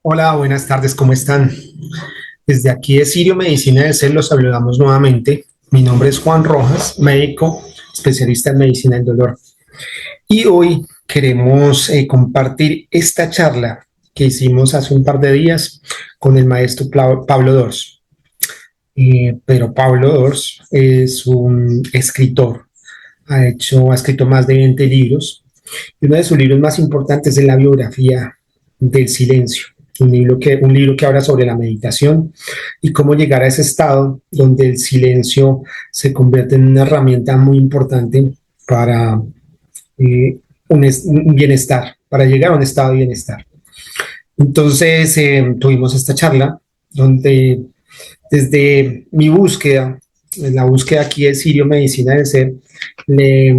Hola, buenas tardes, ¿cómo están? Desde aquí de Sirio Medicina del Ser los saludamos nuevamente. Mi nombre es Juan Rojas, médico especialista en medicina del dolor. Y hoy queremos compartir esta charla que hicimos hace un par de días con el maestro Pablo Dors. Pero Pablo Dors es un escritor, ha escrito más de 20 libros y uno de sus libros más importantes es la biografía del silencio, un libro que habla sobre la meditación y cómo llegar a ese estado donde el silencio se convierte en una herramienta muy importante para un bienestar, para llegar a un estado de bienestar. Entonces tuvimos esta charla donde desde mi búsqueda, en la búsqueda aquí de Sirio Medicina del Ser, le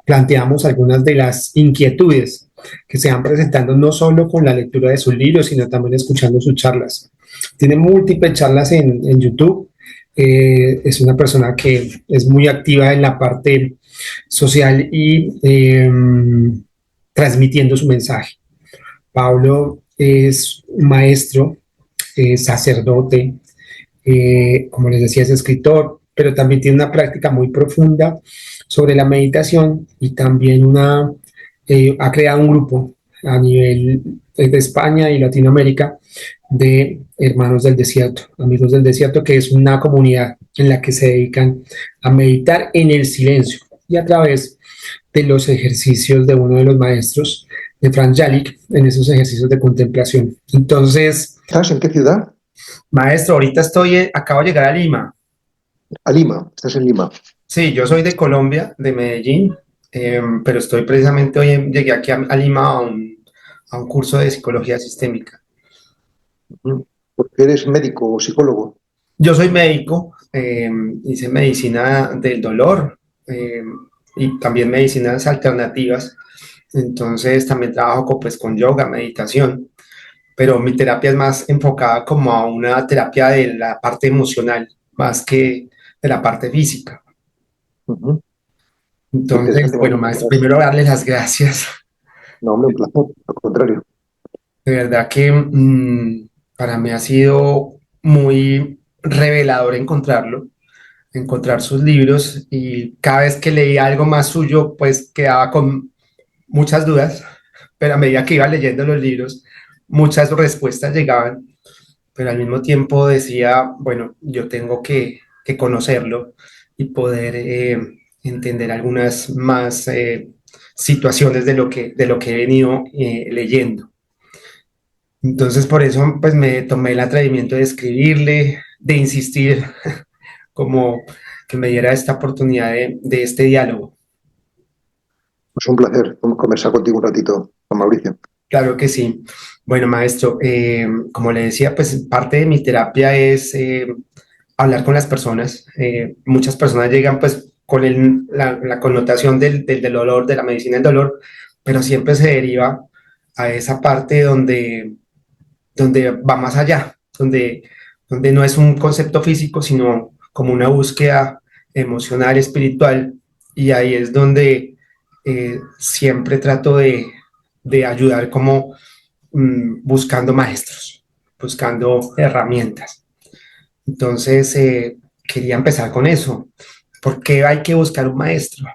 planteamos algunas de las inquietudes que se van presentando no solo con la lectura de sus libros, sino también escuchando sus charlas. Tiene múltiples charlas en YouTube. Es una persona que es muy activa en la parte social y transmitiendo su mensaje. Pablo es un maestro, sacerdote, como les decía, es escritor, pero también tiene una práctica muy profunda sobre la meditación y también ha creado un grupo a nivel de España y Latinoamérica de Hermanos del Desierto, Amigos del Desierto, que es una comunidad en la que se dedican a meditar en el silencio y a través de los ejercicios de uno de los maestros, de Franz Jalik, en esos ejercicios de contemplación. Entonces, ¿Estás en qué ciudad? maestro, ahorita acabo de llegar a Lima. A Lima. Estás en Lima. Sí, yo soy de Colombia, de Medellín, pero estoy precisamente llegué aquí a Lima a un curso de psicología sistémica. Porque eres médico o psicólogo. Yo soy médico, hice medicina del dolor y también medicinas alternativas, entonces también trabajo pues, con yoga, meditación, pero mi terapia es más enfocada como a una terapia de la parte emocional, más que de la parte física. Ujú. Entonces, Interesante. bueno, maestro, primero darle las gracias. No, hombre, un placer. Al contrario. De verdad que para mí ha sido muy revelador encontrar sus libros y cada vez que leía algo más suyo, pues quedaba con muchas dudas, pero a medida que iba leyendo los libros, muchas respuestas llegaban, pero al mismo tiempo decía, bueno, yo tengo que conocerlo y poder entender algunas más situaciones de lo que he venido leyendo. Entonces, por eso, pues me tomé el atrevimiento de escribirle, de insistir, como que me diera esta oportunidad de este diálogo. Es un placer conversar contigo un ratito, Juan Mauricio. Claro que sí. Bueno, maestro, como le decía, pues parte de mi terapia es hablar con las personas. Muchas personas llegan pues con la connotación del dolor, de la medicina del dolor, pero siempre se deriva a esa parte donde va más allá, donde no es un concepto físico, sino como una búsqueda emocional, espiritual, y ahí es donde siempre trato de ayudar como buscando maestros, buscando herramientas. Entonces, quería empezar con eso. ¿Por qué hay que buscar un maestro?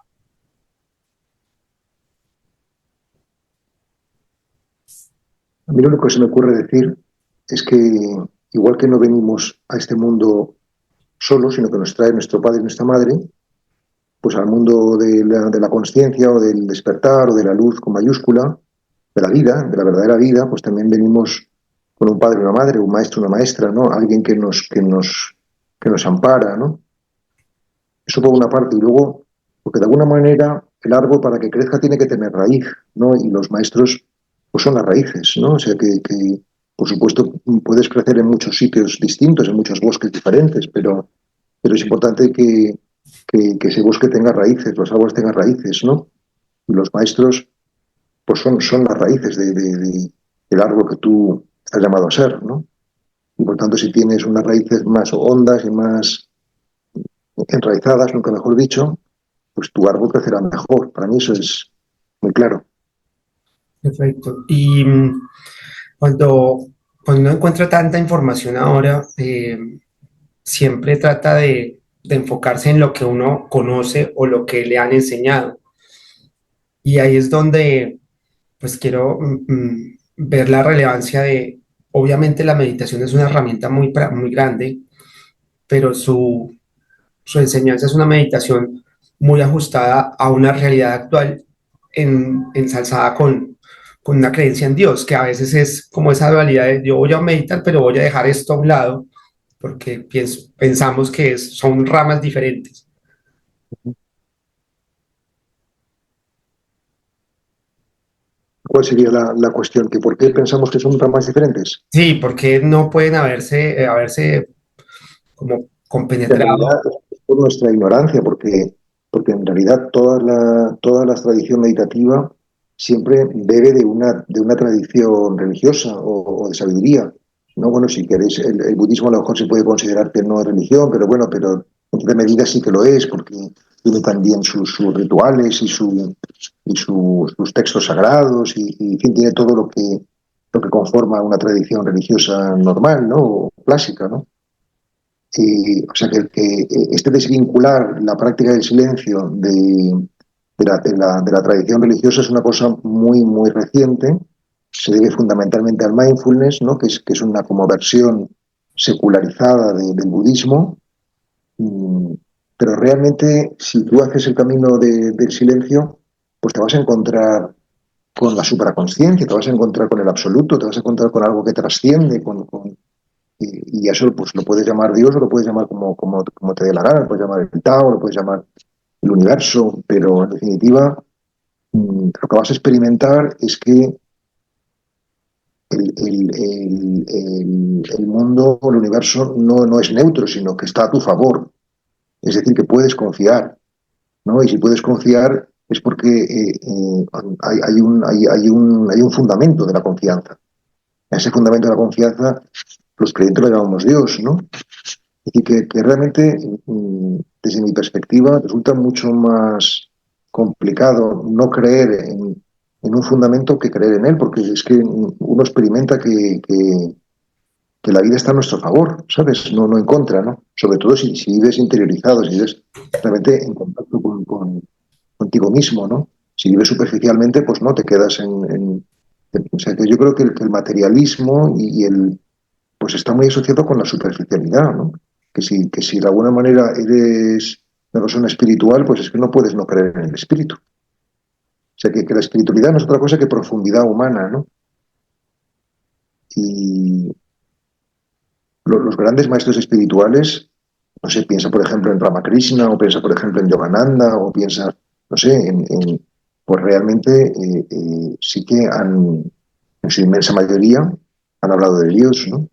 A mí lo único que se me ocurre decir es que, igual que no venimos a este mundo solos, sino que nos trae nuestro padre y nuestra madre, pues al mundo de la conciencia o del despertar o de la luz con mayúscula, de la vida, de la verdadera vida, pues también venimos con un padre y una madre, un maestro, una maestra, ¿no? Alguien que nos ampara, ¿no? Eso por una parte. Y luego, porque de alguna manera el árbol para que crezca tiene que tener raíz, ¿no? Y los maestros, pues son las raíces, ¿no? O sea que por supuesto, puedes crecer en muchos sitios distintos, en muchos bosques diferentes, pero es importante que ese bosque tenga raíces, los árboles tengan raíces, ¿no? Y los maestros, pues son las raíces del árbol que tú estás llamado a ser, ¿no? Y por tanto, si tienes unas raíces más hondas y más enraizadas, nunca mejor dicho, pues tu árbol crecerá mejor. Para mí eso es muy claro. Perfecto. Y cuando, cuando uno encuentra tanta información ahora, siempre trata de enfocarse en lo que uno conoce o lo que le han enseñado. Y ahí es donde pues quiero ver la relevancia de, obviamente la meditación es una herramienta muy grande, pero su enseñanza es una meditación muy ajustada a una realidad actual, ensalzada con una creencia en Dios, que a veces es como esa dualidad de yo voy a meditar, pero voy a dejar esto a un lado, porque pensamos que son ramas diferentes. ¿Cuál sería la cuestión? ¿Que por qué pensamos que son ramas diferentes? Sí, porque no pueden haberse como En compenetrado. realidad es por nuestra ignorancia, porque en realidad toda la tradición meditativa siempre bebe de una tradición religiosa o de sabiduría. ¿No? Bueno, si queréis, el budismo a lo mejor se puede considerar que no es religión, pero bueno, pero en cierta medida sí que lo es, porque tiene también sus rituales sus textos sagrados y, en fin, tiene todo lo que conforma una tradición religiosa normal, ¿no? O clásica, ¿no? O sea, este desvincular la práctica del silencio de la tradición religiosa es una cosa muy, muy reciente. Se debe fundamentalmente al mindfulness, ¿no? Que es una como versión secularizada del budismo. Mm, Pero realmente, si tú haces el camino del silencio, pues te vas a encontrar con la supraconsciencia, te vas a encontrar con el absoluto, te vas a encontrar con algo que trasciende, y eso pues lo puedes llamar Dios o lo puedes llamar como te dé la gana, lo puedes llamar el Tao, lo puedes llamar el universo, pero en definitiva lo que vas a experimentar es que el mundo, el universo no es neutro, sino que está a tu favor. Es decir, que puedes confiar, ¿no? Y si puedes confiar es porque hay un fundamento de la confianza. A ese fundamento de la confianza los creyentes lo llamamos Dios, ¿no? Y que realmente, desde mi perspectiva, resulta mucho más complicado no creer en un fundamento que creer en él, porque es que uno experimenta que la vida está a nuestro favor, ¿sabes? No en contra, ¿no? Sobre todo si vives interiorizado, si vives realmente en contacto contigo mismo, ¿no? Si vives superficialmente, pues no te quedas o sea, que yo creo que el materialismo pues está muy asociado con la superficialidad, ¿no? Que si de alguna manera eres una persona espiritual, pues es que no puedes no creer en el espíritu. O sea, que la espiritualidad no es otra cosa que profundidad humana, ¿no? Y los grandes maestros espirituales, no sé, piensa por ejemplo en Ramakrishna, o piensa por ejemplo en Yogananda, o piensa, no sé, pues realmente sí que en su inmensa mayoría, han hablado de Dios, ¿no?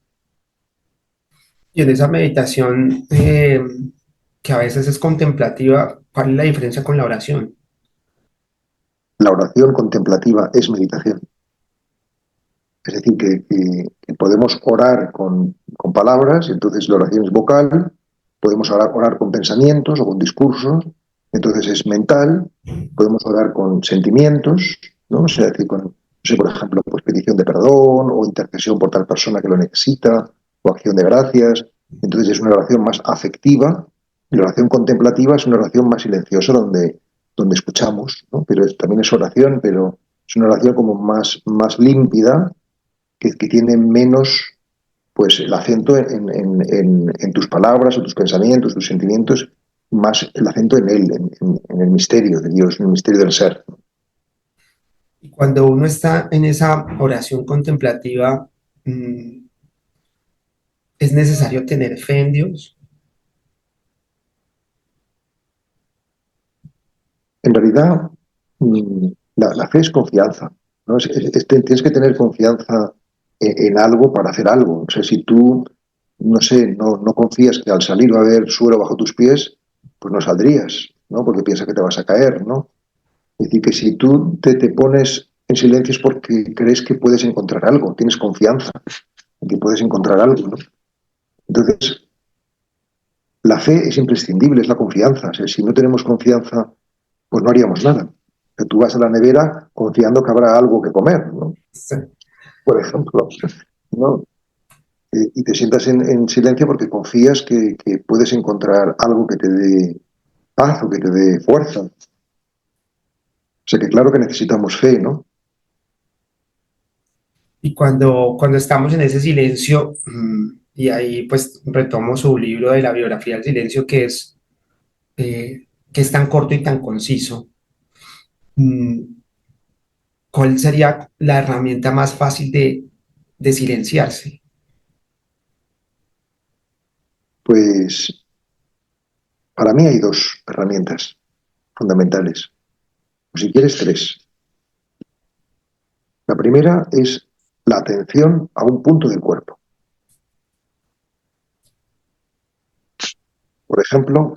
Y en esa meditación, que a veces es contemplativa, ¿cuál es la diferencia con la oración? La oración contemplativa es meditación. Es decir, que podemos orar con palabras, entonces la oración es vocal, podemos orar con pensamientos o con discursos, entonces es mental, podemos orar con sentimientos, ¿no? O sea, es decir, no sé, por ejemplo, pues petición de perdón o intercesión por tal persona que lo necesita o acción de gracias. Entonces es una oración más afectiva y la oración contemplativa es una oración más silenciosa donde escuchamos, ¿no? Pero también es oración, pero es una oración como más límpida que tiene menos pues el acento en tus palabras, o tus pensamientos, tus sentimientos, más el acento en él, en el misterio de Dios, en el misterio del ser. Y cuando uno está en esa oración contemplativa, mm, es necesario tener fe en Dios. En realidad, la fe es confianza, ¿no? Tienes que tener confianza en algo para hacer algo. O sea, si tú, no sé, no confías que al salir va a haber suelo bajo tus pies, pues no saldrías, ¿no? Porque piensas que te vas a caer, ¿no? Es decir, que si tú te pones en silencio es porque crees que puedes encontrar algo, tienes confianza en que puedes encontrar algo, ¿no? Entonces, la fe es imprescindible, es la confianza. O sea, si no tenemos confianza, pues no haríamos nada. O sea, tú vas a la nevera confiando que habrá algo que comer, ¿no? Por ejemplo, ¿no? y te sientas en silencio porque confías que puedes encontrar algo que te dé paz o que te dé fuerza. O sea que claro que necesitamos fe, ¿no? Y cuando estamos en ese silencio, y ahí pues retomo su libro de la biografía del silencio, que es tan corto y tan conciso, mm, ¿cuál sería la herramienta más fácil de silenciarse? Pues para mí hay dos herramientas fundamentales, o si quieres tres. La primera es la atención a un punto del cuerpo. Por ejemplo,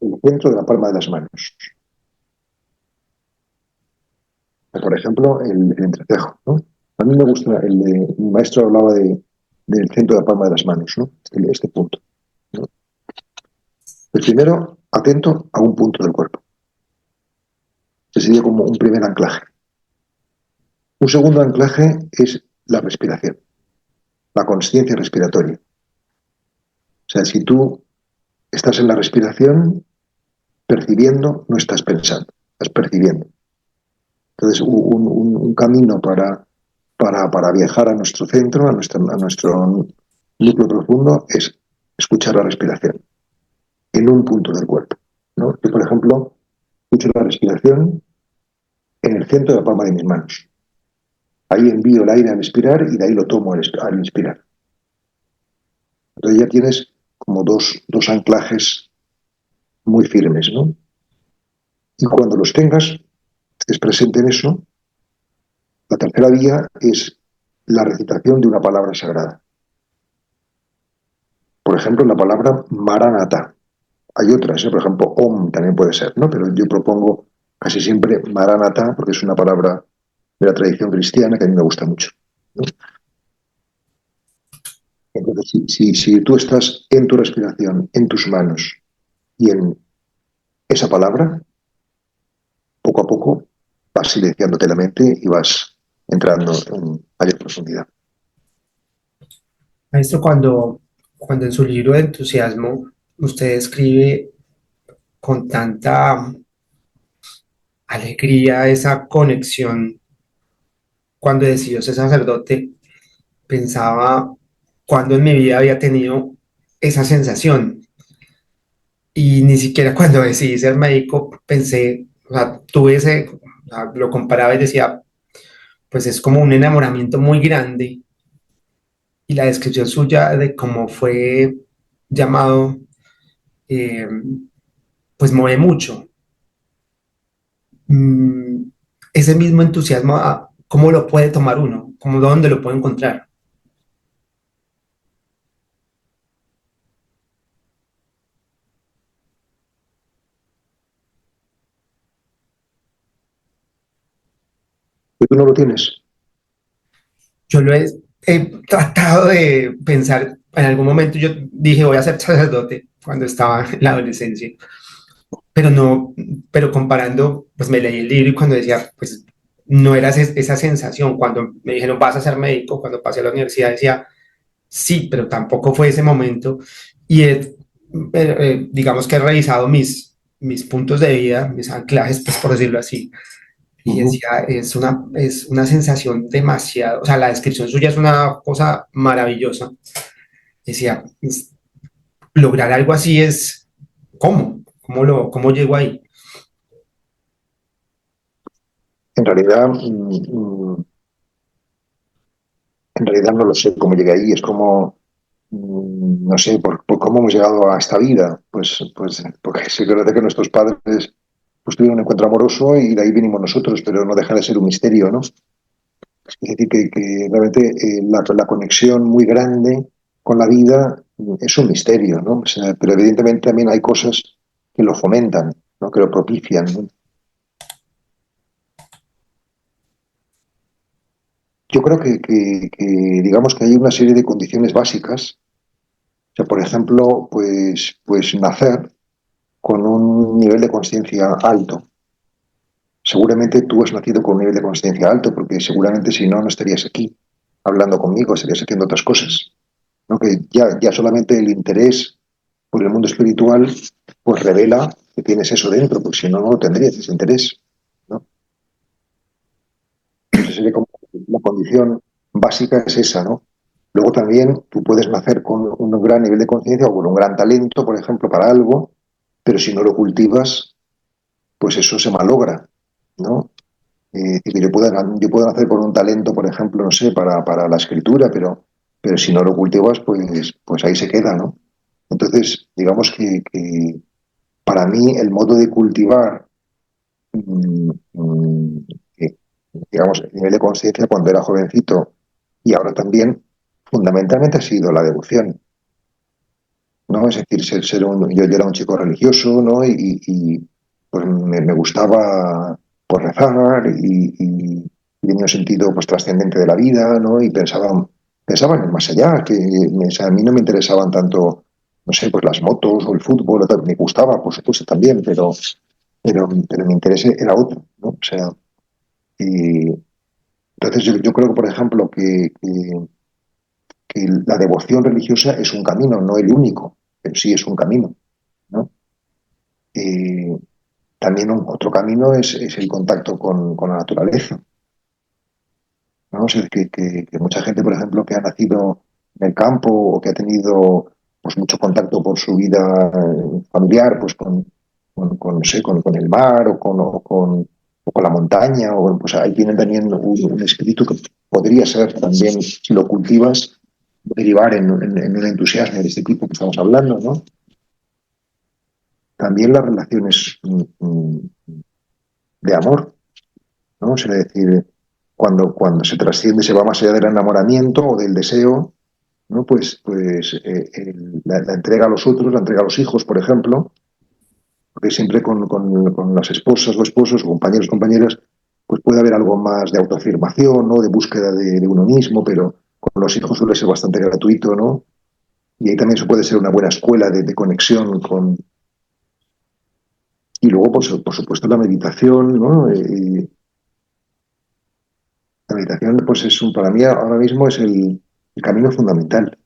el centro de la palma de las manos. Por ejemplo, el entrecejo, ¿no? A mí me gusta, mi maestro hablaba del centro de la palma de las manos, ¿no? Este punto, ¿no? El primero, atento a un punto del cuerpo. Ese sería como un primer anclaje. Un segundo anclaje es la respiración, la consciencia respiratoria. O sea, si tú estás en la respiración, percibiendo, no estás pensando, estás percibiendo. Entonces, un camino para viajar a nuestro centro, a nuestro núcleo profundo, es escuchar la respiración en un punto del cuerpo, ¿no? Yo, por ejemplo, escucho la respiración en el centro de la palma de mis manos. Ahí envío el aire al expirar y de ahí lo tomo al inspirar. Entonces ya tienes como dos anclajes muy firmes, ¿no? Y cuando los tengas, estés presente en eso, la tercera vía es la recitación de una palabra sagrada. Por ejemplo, la palabra Maranatha. Hay otras, ¿eh? Por ejemplo, Om también puede ser, ¿no? Pero yo propongo casi siempre Maranatha porque es una palabra de la tradición cristiana que a mí me gusta mucho, ¿no? Entonces, si tú estás en tu respiración, en tus manos y en esa palabra, poco a poco vas silenciándote la mente y vas entrando en mayor profundidad. Esto cuando en su libro de entusiasmo usted escribe con tanta alegría esa conexión cuando decidió ser sacerdote, pensaba cuando en mi vida había tenido esa sensación. Y ni siquiera cuando decidí ser médico pensé, o sea, tuve ese, o sea, lo comparaba y decía, pues es como un enamoramiento muy grande. Y la descripción suya de cómo fue llamado, eh, pues mueve mucho. Mm, ese mismo entusiasmo, ¿cómo lo puede tomar uno? ¿Cómo dónde lo puede encontrar? Y tú no lo tienes. Yo he tratado de pensar, en algún momento yo dije voy a ser sacerdote cuando estaba en la adolescencia, pero no, pero comparando, pues me leí el libro y cuando decía, pues no era esa sensación, cuando me dijeron vas a ser médico, cuando pasé a la universidad decía, sí, pero tampoco fue ese momento y digamos que he revisado mis puntos de vida, mis anclajes, pues por decirlo así, y Uh-huh. decía, es una sensación demasiado, o sea, la descripción suya es una cosa maravillosa. Decía, lograr algo así es, ¿cómo? ¿Cómo llego ahí? En realidad, en realidad no lo sé cómo llegué ahí, es como, no sé, por cómo hemos llegado a esta vida. Pues porque se conoce que nuestros padres pues, tuvieron un encuentro amoroso y de ahí vinimos nosotros, pero no deja de ser un misterio, ¿no? Es decir, que realmente la conexión muy grande con la vida es un misterio, ¿no? O sea, pero evidentemente también hay cosas que lo fomentan, ¿no? Que lo propician, ¿no? Yo creo digamos que hay una serie de condiciones básicas. O sea, por ejemplo, pues nacer con un nivel de conciencia alto. Seguramente tú has nacido con un nivel de conciencia alto, porque seguramente si no, no estarías aquí. hablando conmigo, estarías haciendo otras cosas, ¿no? Que ya solamente el interés por el mundo espiritual pues revela que tienes eso dentro, porque si no, no lo tendrías ese interés, ¿no? Esa sería como la condición básica es esa, ¿no? Luego también tú puedes nacer con un gran nivel de conciencia o con un gran talento, por ejemplo, para algo, pero si no lo cultivas, pues eso se malogra, ¿no? Y que yo puedo nacer con un talento, por ejemplo, no sé, para la escritura, pero si no lo cultivas, pues ahí se queda, ¿no? Entonces, digamos que para mí el modo de cultivar, mm, mm, eh, digamos, el nivel de conciencia cuando era jovencito y ahora también, fundamentalmente ha sido la devoción, ¿no? Es decir, yo era un chico religioso, ¿no? Pues me gustaba pues, rezar y tenía un sentido pues trascendente de la vida, ¿no? Y pensaba en el más allá, o sea, a mí no me interesaban tanto, no sé, pues las motos o el fútbol, o tal. Me gustaba, por supuesto, también, pero mi interés era otro, ¿no? O sea, y entonces yo creo que, por ejemplo, que la devoción religiosa es un camino, no el único, pero sí es un camino, ¿no? Eh, También otro camino es el contacto con la naturaleza, ¿no? O sea, que mucha gente, por ejemplo, que ha nacido en el campo o que ha tenido pues, mucho contacto por su vida familiar, pues no sé, con el mar o con la montaña, o pues ahí tienen también un espíritu que podría ser también, si lo cultivas, derivar en un entusiasmo de este tipo que estamos hablando, ¿no? También las relaciones de amor, ¿no? O sea, es decir, cuando se trasciende, se va más allá del enamoramiento o del deseo, ¿no? La entrega a los otros, la entrega a los hijos, por ejemplo, porque siempre con las esposas o esposos, o compañeros, compañeras, pues puede haber algo más de autoafirmación, ¿no? De búsqueda de uno mismo, pero con los hijos suele ser bastante gratuito, ¿no? Y ahí también eso puede ser una buena escuela de conexión con... Y luego, por supuesto, la meditación, ¿no? La meditación, pues para mí ahora mismo es el camino fundamental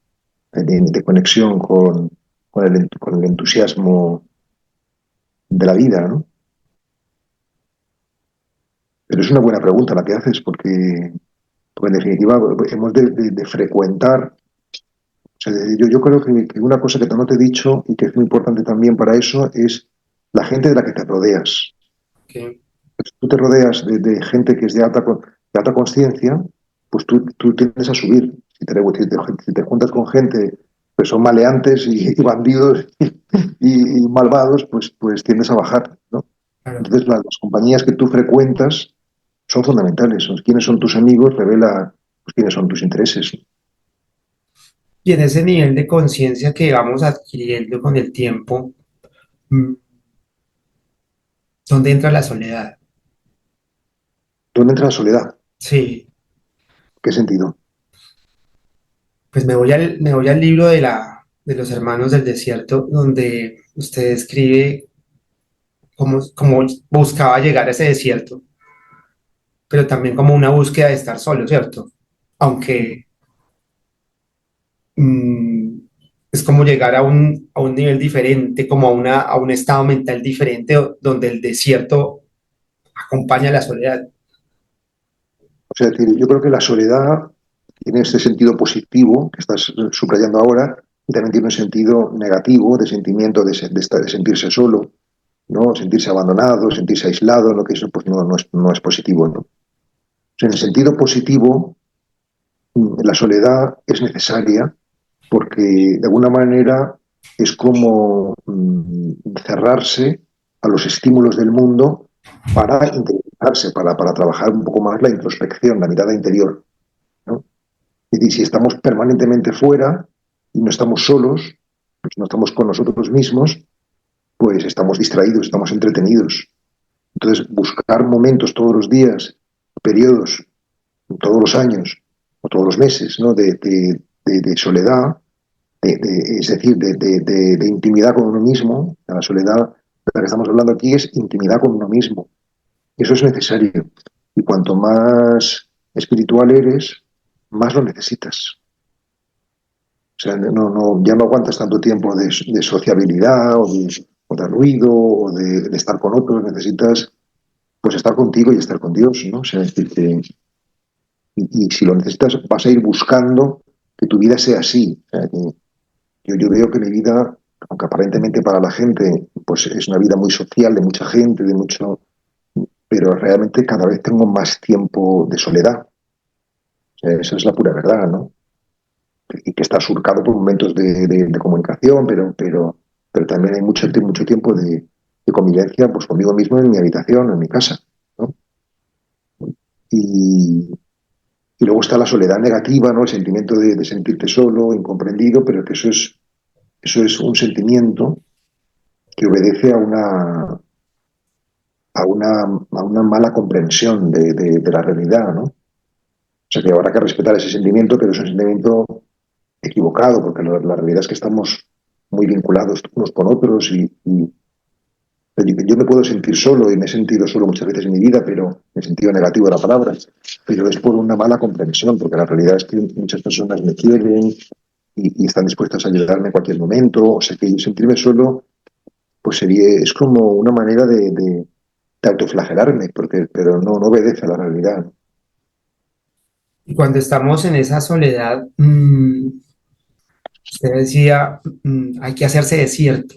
de conexión con el entusiasmo de la vida, ¿no? Pero es una buena pregunta la que haces, porque en definitiva hemos de frecuentar. O sea, yo creo que una cosa que no te he dicho y que es muy importante también para eso es la gente de la que te rodeas. que, Si tú te rodeas de gente que es de alta conciencia, pues tú tiendes a subir. Si te juntas con gente que son maleantes y bandidos y malvados, pues tiendes a bajar, ¿no? claro. Entonces, las compañías que tú frecuentas son fundamentales. Quiénes son tus amigos revela pues, quiénes son tus intereses. Y en ese nivel de conciencia que vamos adquiriendo con el tiempo, mm, ¿dónde entra la soledad? ¿Dónde entra la soledad? Sí, ¿Qué sentido? pues me voy al libro de los hermanos del desierto, donde usted describe cómo buscaba llegar a ese desierto, pero también como una búsqueda de estar solo, ¿cierto? Aunque mm, es como llegar a un nivel diferente, como a un estado mental diferente, donde el desierto acompaña a la soledad. O sea, es decir, yo creo que la soledad tiene este sentido positivo que estás subrayando ahora y también tiene un sentido negativo de sentimiento de sentirse solo, ¿no? Sentirse abandonado, sentirse aislado, lo que eso pues no es positivo, ¿no? O sea, en el sentido positivo, la soledad es necesaria porque de alguna manera es como cerrarse a los estímulos del mundo para interiorizarse, para trabajar un poco más la introspección, la mirada interior, ¿no? Es decir, si estamos permanentemente fuera y no estamos solos, pues no estamos con nosotros mismos, pues estamos distraídos, estamos entretenidos. Entonces, buscar momentos todos los días, periodos, todos los años o todos los meses, ¿no? de soledad, es decir, de intimidad con uno mismo. La soledad de la que estamos hablando aquí es intimidad con uno mismo. Eso es necesario. Y cuanto más espiritual eres, más lo necesitas. O sea, ya no aguantas tanto tiempo de sociabilidad o de ruido o de estar con otros, necesitas pues estar contigo y estar con Dios, ¿no? O sea, es decir, y si lo necesitas, vas a ir buscando que tu vida sea así. O sea, que yo veo que mi vida, aunque aparentemente para la gente, pues es una vida muy social, de mucha gente, de mucho, pero realmente cada vez tengo más tiempo de soledad. O sea, esa es la pura verdad, ¿no? Y que está surcado por momentos de comunicación, pero también hay mucho tiempo de convivencia pues, conmigo mismo en mi habitación, en mi casa, ¿no? Y, y luego está la soledad negativa, ¿no? El sentimiento de sentirte solo, incomprendido, pero que eso es un sentimiento que obedece a una mala comprensión de la realidad, ¿no? O sea que habrá que respetar ese sentimiento, pero es un sentimiento equivocado, porque la realidad es que estamos muy vinculados unos con otros y yo me puedo sentir solo y me he sentido solo muchas veces en mi vida, pero en el sentido negativo de la palabra, pero es por una mala comprensión, porque la realidad es que muchas personas me quieren y están dispuestas a ayudarme en cualquier momento, o sea que sentirme solo pues es como una manera de autoflagelarme, porque, pero no obedece a la realidad. Y cuando estamos en esa soledad, usted decía, hay que hacerse desierto.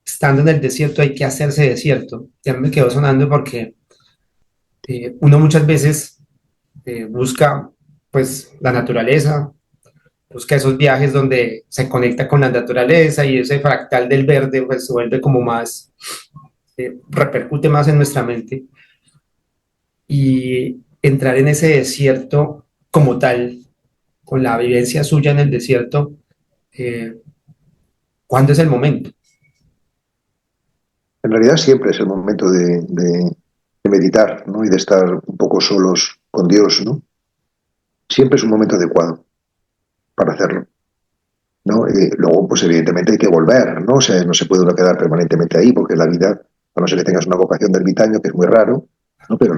Estando en el desierto hay que hacerse desierto. Ya me quedó sonando porque uno muchas veces busca pues la naturaleza, busca esos viajes donde se conecta con la naturaleza y ese fractal del verde pues se vuelve como más, repercute más en nuestra mente y entrar en ese desierto como tal, con la vivencia suya en el desierto, eh, ¿cuándo es el momento? En realidad siempre es el momento de meditar, ¿no? Y de estar un poco solos con Dios, ¿no? Siempre es un momento adecuado para hacerlo, ¿no? Luego, pues evidentemente hay que volver, ¿no? O sea, no se puede uno quedar permanentemente ahí, porque la vida, a no ser que tengas una vocación de ermitaño, que es muy raro, ¿no? Pero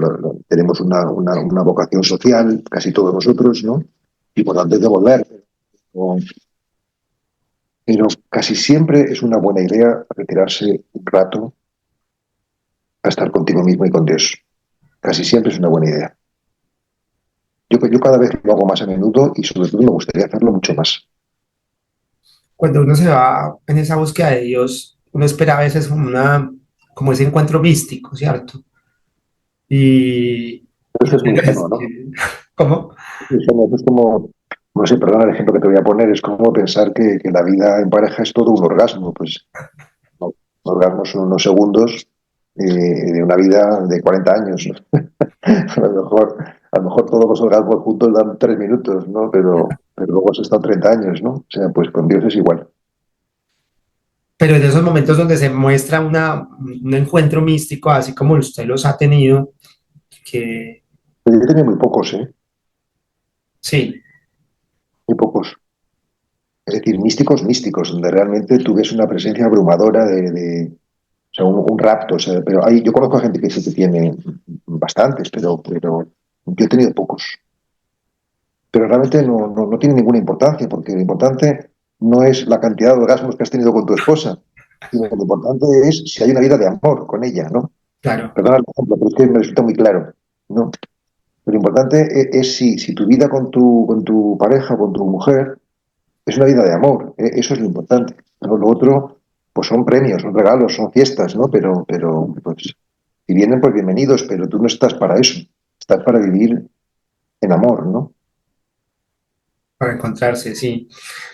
tenemos una vocación social, casi todos nosotros, ¿no? Y por tanto hay que volver. O- Pero casi siempre es una buena idea retirarse un rato a estar contigo mismo y con Dios. Casi siempre es una buena idea. Yo cada vez lo hago más a menudo y sobre todo me gustaría hacerlo mucho más. Cuando uno se va en esa búsqueda de Dios, uno espera a veces como, como ese encuentro místico, ¿cierto? Pero Y eso es muy ingenuo, ¿no? ¿cómo? Es como, no sé, perdona el ejemplo que te voy a poner, es como pensar que la vida en pareja es todo un orgasmo. Pues no, un orgasmo son unos segundos de una vida de 40 años, ¿no? A lo mejor todos los orgasmos juntos dan 3 minutos, ¿no? Pero luego has estado 30 años, ¿no? O sea, pues con Dios es igual. Pero en esos momentos donde se muestra un encuentro místico, así como usted los ha tenido, que Pero yo he tenido muy pocos, ¿eh? sí, Muy pocos. Es decir, místicos, donde realmente tú ves una presencia abrumadora o sea, un rapto. O sea, pero yo conozco a gente que sí que tiene bastantes, pero yo he tenido pocos. Pero realmente no tiene ninguna importancia, porque lo importante no es la cantidad de orgasmos que has tenido con tu esposa, sino que lo importante es si hay una vida de amor con ella, ¿no? claro, Perdona el ejemplo, pero es que me resulta muy claro, ¿no? Lo importante es si tu vida con tu pareja, con tu mujer, es una vida de amor, eso es lo importante. Lo otro, pues son premios, son regalos, son fiestas, ¿no? Pero pues, si vienen, pues bienvenidos, pero tú no estás para eso, estás para vivir en amor, ¿no? para encontrarse, sí.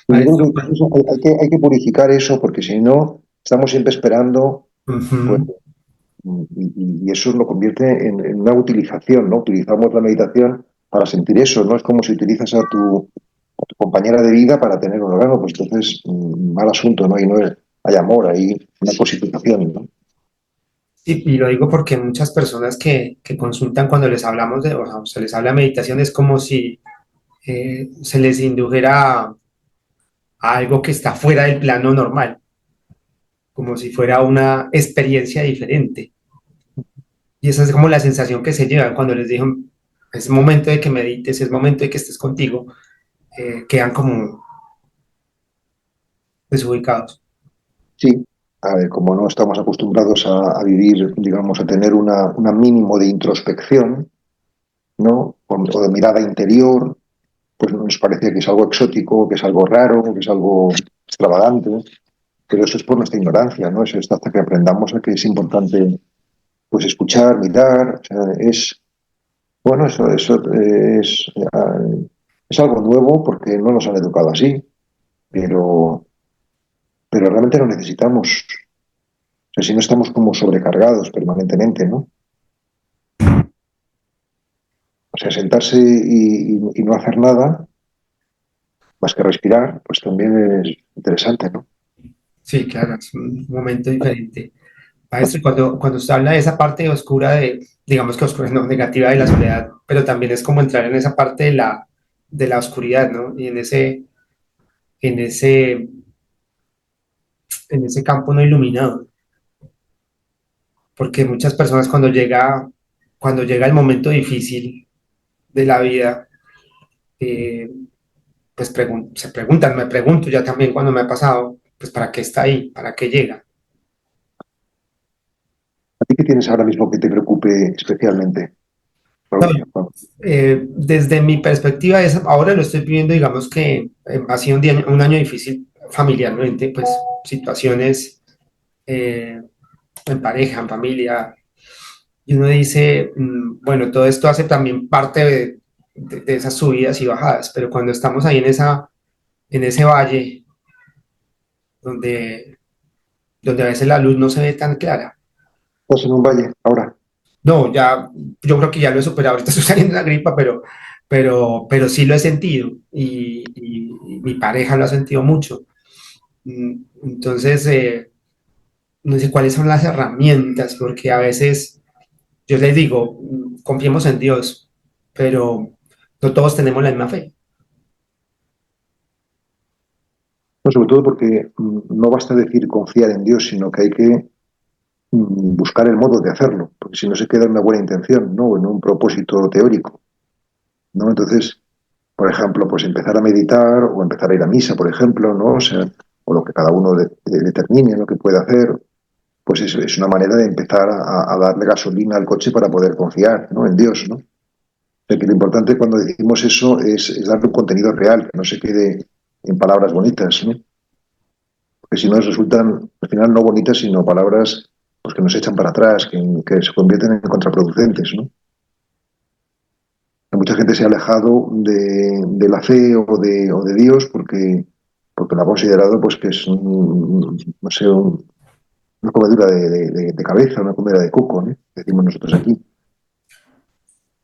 Y yo Maestro, creo que hay que purificar eso, porque si no, estamos siempre esperando, pues, ujú. y eso lo convierte en una utilización, ¿no? Utilizamos la meditación para sentir eso, ¿no? Es como si utilizas a tu compañera de vida para tener un órgano, pues entonces, mal asunto, ¿no? Y no hay amor, hay una cosificación, ¿no? Y lo digo porque muchas personas que consultan cuando les hablamos de, o sea, se les habla de meditación, es como si se les indujera a algo que está fuera del plano normal, como si fuera una experiencia diferente. Y esa es como la sensación que se llevan cuando les digo, es momento de que medites, es momento de que estés contigo, quedan como desubicados. Sí, a ver, como no estamos acostumbrados a vivir, digamos, a tener una mínimo de introspección, ¿no? O de mirada interior, pues nos parece que es algo exótico, que es algo raro, que es algo extravagante, pero eso es por nuestra ignorancia, ¿no? Eso es hasta que aprendamos a que es importante, pues, escuchar, mirar, o sea, bueno, es algo nuevo porque no nos han educado así, pero, pero realmente lo necesitamos. O sea, si no estamos como sobrecargados permanentemente, ¿no? O sea, sentarse y no hacer nada más que respirar, pues también es interesante, ¿no? Sí, claro, es un momento diferente. Maestro, cuando usted habla de esa parte oscura de, digamos que oscura, no, negativa de la soledad, pero también es como entrar en esa parte de la oscuridad, ¿no? Y en ese, en ese campo no iluminado, porque muchas personas cuando llega el momento difícil de la vida, eh, pues se preguntan, me pregunto ya también cuando me ha pasado, pues ¿para qué está ahí? ¿Para qué llega? ¿A ti qué tienes ahora mismo que te preocupe especialmente, No, Mauricio? Juan? desde mi perspectiva, ahora lo estoy viviendo, digamos que ha sido un año difícil familiarmente, pues situaciones en pareja, en familia, y uno dice, bueno, todo esto hace también parte de esas subidas y bajadas, pero cuando estamos ahí en ese valle donde, donde a veces la luz no se ve tan clara. ¿Estás en un valle ahora? No, ya, yo creo que ya lo he superado, ahorita estoy saliendo de la gripa, pero sí lo he sentido y mi pareja lo ha sentido mucho. Entonces, no sé cuáles son las herramientas, porque a veces yo les digo, confiemos en Dios, pero no todos tenemos la misma fe. No, sobre todo porque no basta decir confiar en Dios, sino que hay que buscar el modo de hacerlo, porque si no se queda en una buena intención, ¿no? O en un propósito teórico, ¿no? Entonces, por ejemplo, pues empezar a meditar o empezar a ir a misa, por ejemplo, ¿no? O sea, o lo que cada uno determine lo que puede hacer, pues es una manera de empezar a darle gasolina al coche para poder confiar, ¿no? En Dios, ¿no? O sea, que lo importante cuando decimos eso es darle un contenido real, que no se quede en palabras bonitas, ¿no? Porque si no resultan al final no bonitas, sino palabras pues, que nos echan para atrás, que se convierten en contraproducentes, ¿no? Mucha gente se ha alejado de la fe o de Dios porque lo ha considerado pues que es no sé, una comedura de cabeza, una comedura de coco, ¿no? Decimos nosotros aquí.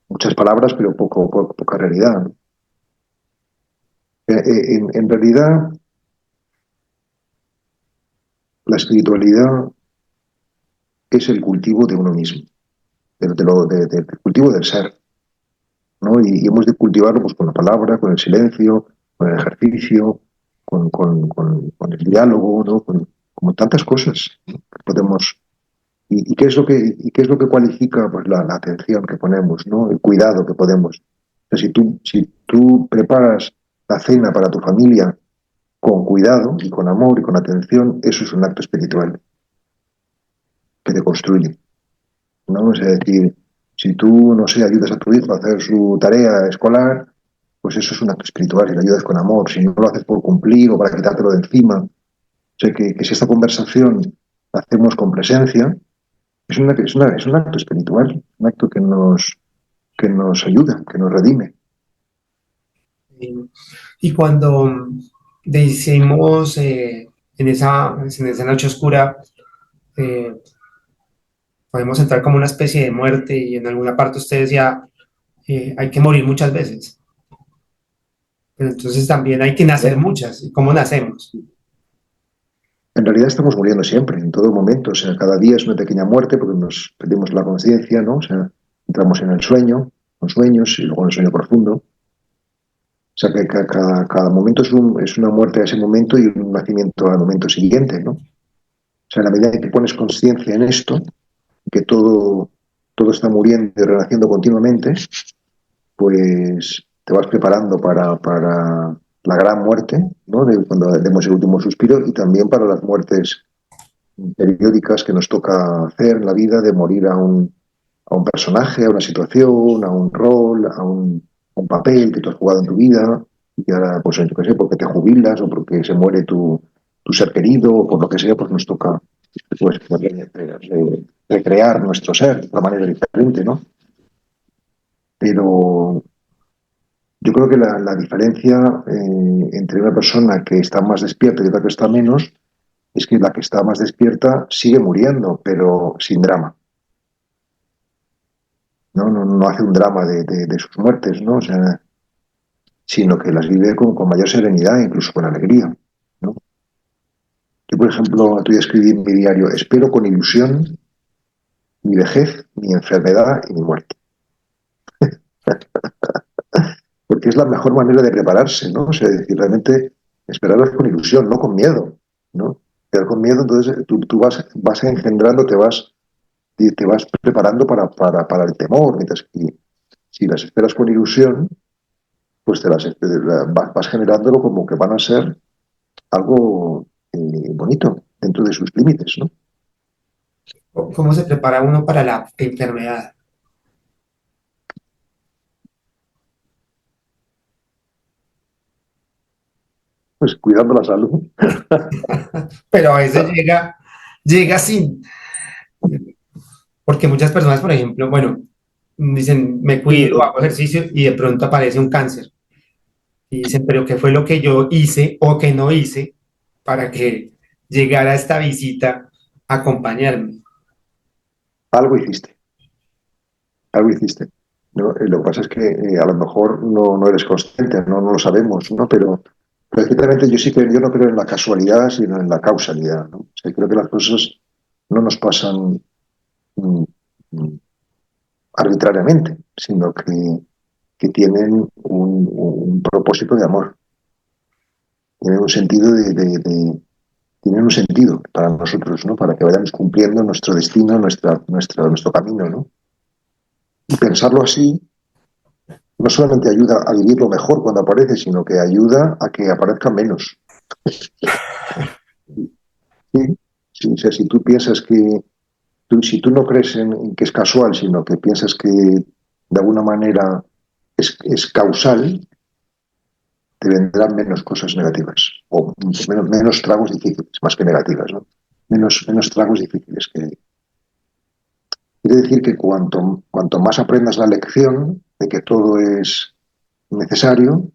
Muchas palabras, pero poca realidad, ¿no? En realidad, la espiritualidad es el cultivo de uno mismo, del cultivo del ser, ¿no? Y hemos de cultivarlo pues, con la palabra, con el silencio, con el ejercicio, con el diálogo, ¿no? Como tantas cosas, ¿no? Que podemos. ¿Y qué es lo que cualifica pues, la atención que ponemos, ¿no? El cuidado que podemos? O sea, si tú preparas la cena para tu familia con cuidado y con amor y con atención, eso es un acto espiritual que te construye, ¿no? Es decir, si tú, no sé, ayudas a tu hijo a hacer su tarea escolar, pues eso es un acto espiritual y le ayudas con amor. Si no lo haces por cumplir o para quitártelo de encima, o sea, que si esta conversación la hacemos con presencia, es un acto espiritual, un acto que nos ayuda, que nos redime. Y cuando decimos en esa noche oscura, eh, podemos entrar como una especie de muerte y en alguna parte usted decía, hay que morir muchas veces, pero entonces también hay que nacer muchas. ¿Y cómo nacemos? En realidad estamos muriendo siempre, en todo momento. O sea, cada día es una pequeña muerte porque nos perdemos la conciencia, ¿no? O sea, entramos en el sueño, con sueños y luego en el sueño profundo. O sea, que cada momento es una muerte a ese momento y un nacimiento al momento siguiente, ¿no? O sea, en la medida en que pones conciencia en esto, que todo está muriendo y renaciendo continuamente, pues te vas preparando para la gran muerte, ¿no? De cuando demos el último suspiro, y también para las muertes periódicas que nos toca hacer en la vida, de morir a un personaje, a una situación, a un rol, a un papel que tú has jugado en tu vida, y ahora, pues, yo qué sé, porque te jubilas o porque se muere tu ser querido, o por lo que sea, pues nos toca, pues, recrear nuestro ser de una manera diferente, ¿no? Pero yo creo que la diferencia entre una persona que está más despierta y otra que está menos es que la que está más despierta sigue muriendo, pero sin drama. No hace un drama de sus muertes, ¿no? O sea, sino que las vive con mayor serenidad, incluso con alegría, ¿no? Yo, por ejemplo, tú ya escribí en mi diario: espero con ilusión mi vejez, mi enfermedad y mi muerte. Porque es la mejor manera de prepararse, ¿no? O sea, decir, realmente esperarlas con ilusión, no con miedo, ¿no? Pero con miedo, entonces tú vas engendrando, te vas preparando para el temor, mientras que si las esperas con ilusión, pues vas generándolo como que van a ser algo bonito dentro de sus límites, ¿no? ¿Cómo se prepara uno para la enfermedad? Pues cuidando la salud. Pero a veces llega sin, porque muchas personas, por ejemplo, bueno, dicen, me cuido, hago ejercicio y de pronto aparece un cáncer. Y dicen, pero ¿qué fue lo que yo hice o que no hice para que llegara esta visita a acompañarme? Algo hiciste, algo hiciste, ¿no? Lo que pasa es que a lo mejor no eres consciente, no lo sabemos, ¿no? Pero precisamente yo no creo en la casualidad, sino en la causalidad, ¿no? O sea, creo que las cosas no nos pasan mm, mm, arbitrariamente, sino que tienen un propósito de amor, tienen un sentido tienen un sentido para nosotros, ¿no? Para que vayamos cumpliendo nuestro destino, nuestro camino, ¿no? Y pensarlo así no solamente ayuda a vivirlo mejor cuando aparece, sino que ayuda a que aparezca menos. ¿Sí? Sí, o sea, si tú piensas si tú no crees en que es casual, sino que piensas que de alguna manera es causal, te vendrán menos cosas negativas, o menos tragos difíciles, más que negativas, ¿no? Menos tragos difíciles. Quiere decir que cuanto más aprendas la lección de que todo es necesario,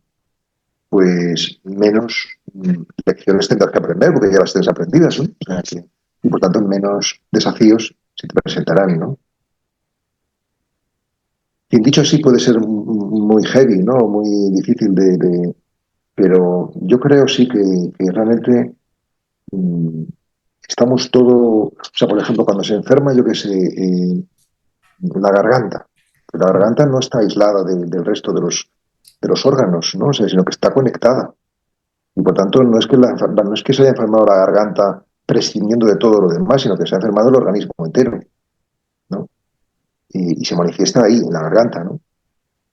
pues menos lecciones tendrás que aprender, porque ya las tienes aprendidas, ¿no? O sea, y por tanto, menos desafíos se te presentarán, ¿no? Y dicho así puede ser muy heavy, ¿no? Muy difícil pero yo creo sí que realmente mm, estamos todo, o sea, por ejemplo, cuando se enferma, yo qué sé, la garganta. La garganta no está aislada del resto de los órganos, ¿no? O sea, sino que está conectada. Y por tanto, no es que se haya enfermado la garganta prescindiendo de todo lo demás, sino que se ha enfermado el organismo entero, ¿no? Y se manifiesta ahí, en la garganta, ¿no?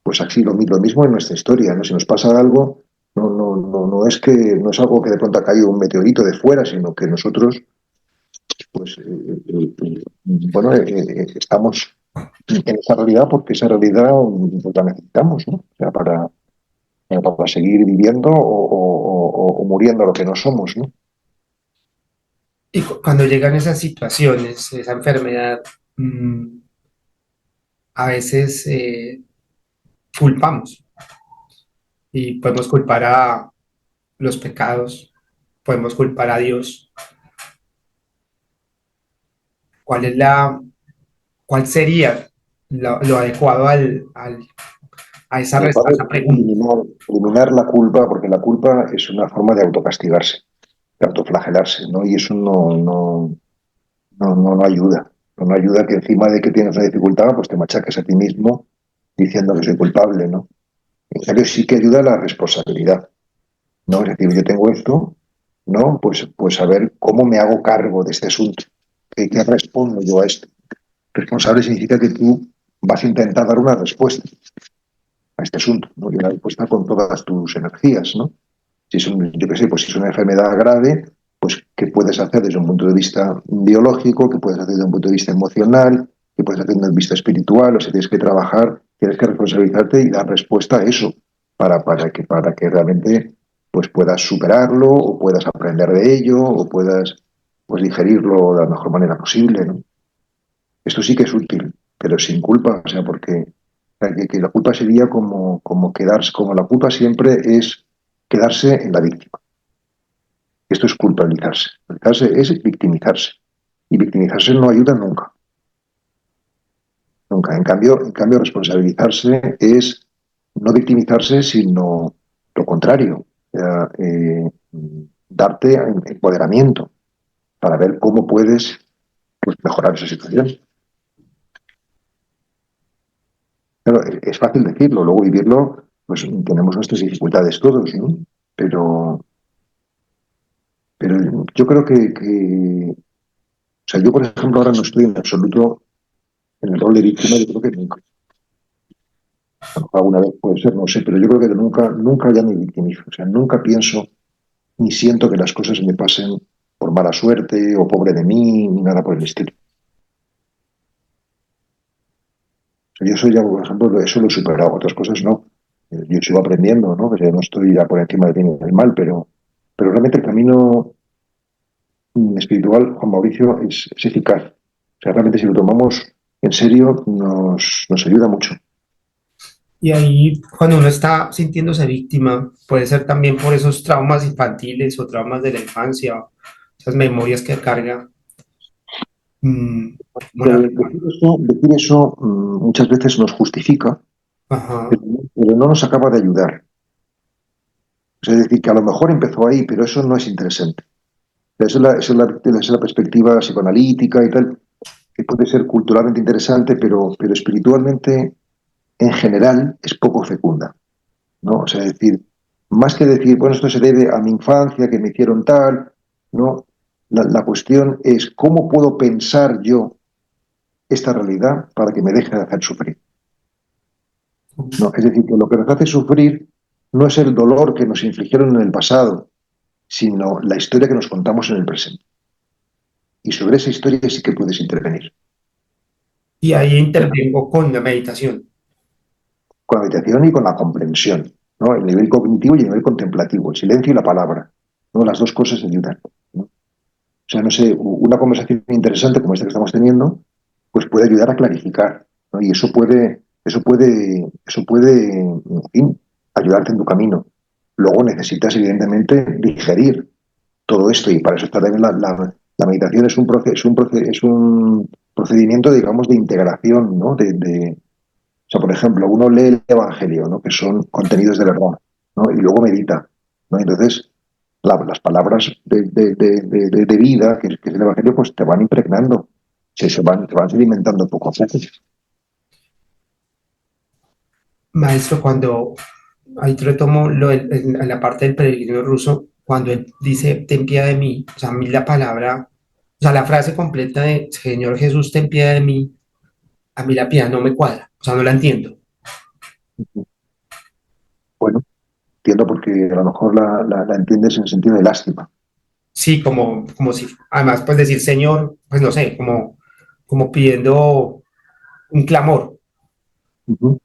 Pues así lo mismo en nuestra historia, ¿no? Si nos pasa algo, no es algo que de pronto ha caído un meteorito de fuera, sino que nosotros, pues, bueno, estamos en esa realidad porque esa realidad pues, la necesitamos, ¿no? O sea, para seguir viviendo o muriendo lo que no somos, ¿no? Y cuando llegan esas situaciones, esa enfermedad, a veces culpamos y podemos culpar a los pecados, podemos culpar a Dios. ¿Cuál es cuál sería lo adecuado Lo a adecuado esa es pregunta? eliminar la culpa, porque la culpa es una forma de autocastigarse, de autoflagelarse, ¿no? Y eso no ayuda. No ayuda que encima de que tienes una dificultad, pues te machaques a ti mismo diciendo que soy culpable, ¿no? En cambio, sí que ayuda la responsabilidad, ¿no? Es decir, yo tengo esto, ¿no? Pues a ver cómo me hago cargo de este asunto. ¿Qué respondo yo a esto? Responsable significa que tú vas a intentar dar una respuesta a este asunto, ¿no? Y una respuesta con todas tus energías, ¿no? Si es yo qué sé, pues si es una enfermedad grave, pues qué puedes hacer desde un punto de vista biológico, qué puedes hacer desde un punto de vista emocional, qué puedes hacer desde un punto de vista espiritual, o sea, tienes que trabajar, tienes que responsabilizarte y dar respuesta a eso, para que realmente pues puedas superarlo, o puedas aprender de ello, o puedas pues digerirlo de la mejor manera posible, ¿no? Esto sí que es útil, pero sin culpa, o sea, porque o sea, que la culpa sería como quedarse, como la culpa siempre es quedarse en la víctima. Esto es culpabilizarse. Culpabilizarse es victimizarse. Y victimizarse no ayuda nunca. Nunca. En cambio, responsabilizarse es no victimizarse, sino lo contrario. O sea, darte empoderamiento para ver cómo puedes pues, mejorar esa situación. Claro, es fácil decirlo, luego vivirlo, pues tenemos nuestras dificultades todos, ¿no? Pero, pero yo creo o sea, yo por ejemplo ahora no estoy en absoluto en el rol de víctima, yo creo que nunca. Alguna vez puede ser, no sé, pero yo creo que nunca ya me victimizo. O sea, nunca pienso ni siento que las cosas me pasen por mala suerte o pobre de mí, ni nada por el estilo. O sea, yo soy ya, por ejemplo, eso lo he superado, otras cosas no. Yo sigo aprendiendo, ¿no? O sea, no estoy ya por encima del bien y del mal, pero realmente el camino espiritual, Juan Mauricio, es eficaz. O sea, realmente si lo tomamos en serio, nos ayuda mucho. Y ahí, cuando uno está sintiéndose víctima, puede ser también por esos traumas infantiles o traumas de la infancia, esas memorias que carga, como la Decir eso muchas veces nos justifica, ajá, pero no nos acaba de ayudar. O sea, es decir, que a lo mejor empezó ahí, pero eso no es interesante. Esa es la perspectiva psicoanalítica y tal, que puede ser culturalmente interesante, pero espiritualmente, en general, es poco fecunda, ¿no? O sea, es decir, más que decir, bueno, esto se debe a mi infancia, que me hicieron tal, ¿no? La cuestión es cómo puedo pensar yo esta realidad para que me deje de hacer sufrir. ¿No? Es decir, que lo que nos hace sufrir no es el dolor que nos infligieron en el pasado, sino la historia que nos contamos en el presente. Y sobre esa historia sí que puedes intervenir. y ahí intervengo con la meditación. Con la meditación y con la comprensión, ¿no? El nivel cognitivo y el nivel contemplativo, el silencio y la palabra, ¿no? Las dos cosas ayudan, ¿no? O sea, no sé, una conversación interesante como esta que estamos teniendo, pues puede ayudar a clarificar, ¿no? Y eso puede, en fin, ayudarte en tu camino. Luego necesitas, evidentemente, digerir todo esto y para eso está también la meditación es un procedimiento, digamos, de integración, ¿no? O sea, por ejemplo, uno lee el Evangelio, ¿no? Que son contenidos de verdad, ¿no? Y luego medita, ¿no? Entonces, las palabras de vida, que es el Evangelio, pues te van impregnando, te van sedimentando poco a poco. Maestro, cuando ahí te retomo en la parte del peregrino ruso, cuando él dice, ten piedad de mí, o sea, a mí la palabra, o sea, la frase completa de Señor Jesús, ten piedad de mí, a mí la piedad no me cuadra, o sea, no la entiendo. Bueno, entiendo porque a lo mejor la entiendes en sentido de lástima. Sí, como si, además, pues decir Señor, pues no sé, como pidiendo un clamor. Uh-huh.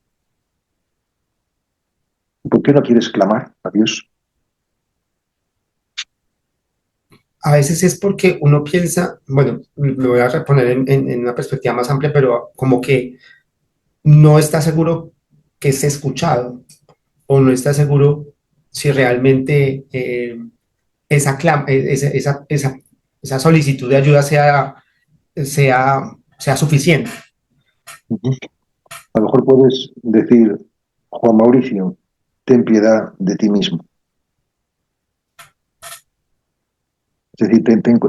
¿Por qué no quieres clamar a Dios? A veces es porque uno piensa, bueno, lo voy a reponer en una perspectiva más amplia, pero como que no está seguro que esté escuchado o no está seguro si realmente esa solicitud de ayuda sea suficiente. Uh-huh. A lo mejor puedes decir, Juan Mauricio, ten piedad de ti mismo. Es decir, ten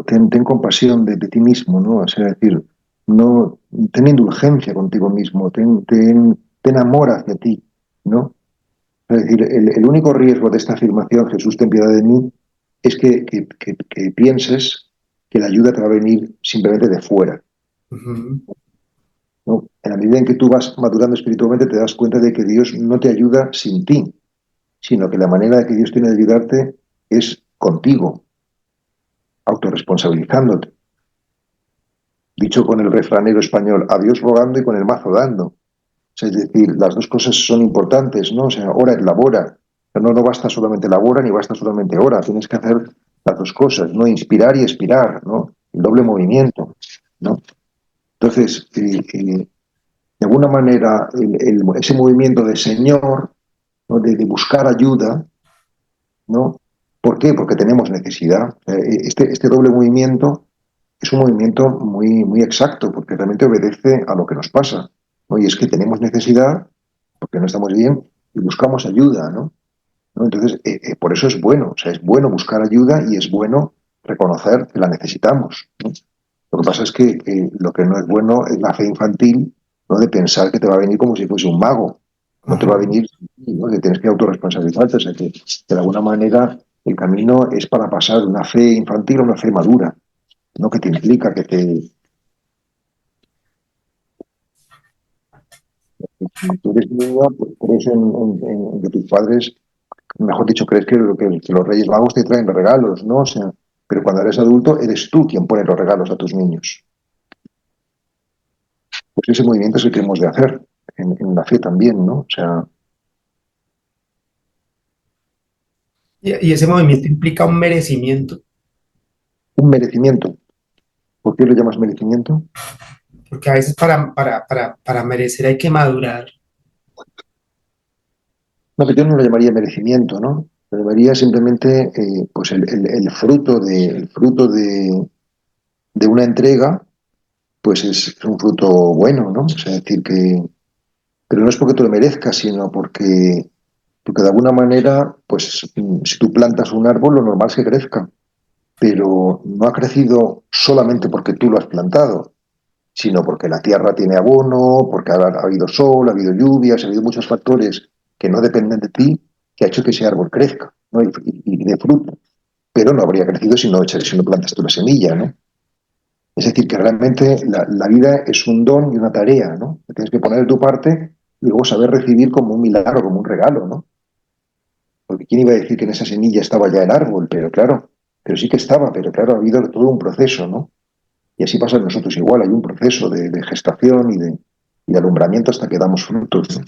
compasión de ti mismo, ¿no? O sea, es decir, no, ten indulgencia contigo mismo, ten amor hacia ti, ¿no? Es decir, el único riesgo de esta afirmación, Jesús, ten piedad de mí, es que pienses que la ayuda te va a venir simplemente de fuera. Uh -huh. ¿no? En la medida en que tú vas madurando espiritualmente, te das cuenta de que Dios no te ayuda sin ti, sino que la manera de que Dios tiene de ayudarte es contigo, autorresponsabilizándote. Dicho con el refranero español, a Dios rogando y con el mazo dando. O sea, es decir, las dos cosas son importantes, ¿no? O sea, ora et labora. No, no basta solamente labora ni basta solamente ora, tienes que hacer las dos cosas, ¿no? Inspirar y expirar, ¿no? El doble movimiento, ¿no? Entonces, de alguna manera, ese movimiento de Señor, ¿no? De buscar ayuda, ¿no? ¿Por qué? Porque tenemos necesidad. Este doble movimiento es un movimiento muy, muy exacto, porque realmente obedece a lo que nos pasa, ¿no? Y es que tenemos necesidad, porque no estamos bien, y buscamos ayuda, ¿no? ¿No? Entonces, por eso es bueno, o sea, es bueno buscar ayuda y es bueno reconocer que la necesitamos, ¿no? Lo que pasa es que lo que no es bueno es la fe infantil, ¿no? De pensar que te va a venir como si fuese un mago. No te va a Ajá. venir, ¿no? Que tienes que autorresponsabilizarte. O sea, que de alguna manera el camino es para pasar de una fe infantil a una fe madura, ¿no? Que te implica que si tú eres niño, pues crees en que tus padres, mejor dicho, crees que los Reyes Magos te traen los regalos, ¿no? O sea, pero cuando eres adulto, eres tú quien pone los regalos a tus niños. Pues ese movimiento es el que hemos de hacer en la fe también, ¿no? O sea, Y ese movimiento implica un merecimiento, un merecimiento. ¿Por qué lo llamas merecimiento? porque a veces para merecer hay que madurar. No, que yo no lo llamaría merecimiento, ¿no? Lo llamaría simplemente pues el fruto de una entrega, pues es un fruto bueno, ¿no? O sea, decir que, pero no es porque tú lo merezcas, sino porque de alguna manera, pues si tú plantas un árbol, lo normal es que crezca, pero no ha crecido solamente porque tú lo has plantado, sino porque la tierra tiene abono, porque ha habido sol, ha habido lluvias, ha habido muchos factores que no dependen de ti, que ha hecho que ese árbol crezca, ¿no? Y dé fruto. Pero no habría crecido si no plantas tú la semilla, ¿no? Es decir, que realmente la vida es un don y una tarea, ¿no? Que tienes que poner de tu parte y luego saber recibir como un milagro, como un regalo, ¿no? Porque quién iba a decir que en esa semilla estaba ya el árbol, pero sí que estaba, pero claro, ha habido todo un proceso, ¿no? Y así pasa en nosotros igual, hay un proceso de gestación y de alumbramiento hasta que damos frutos, ¿no?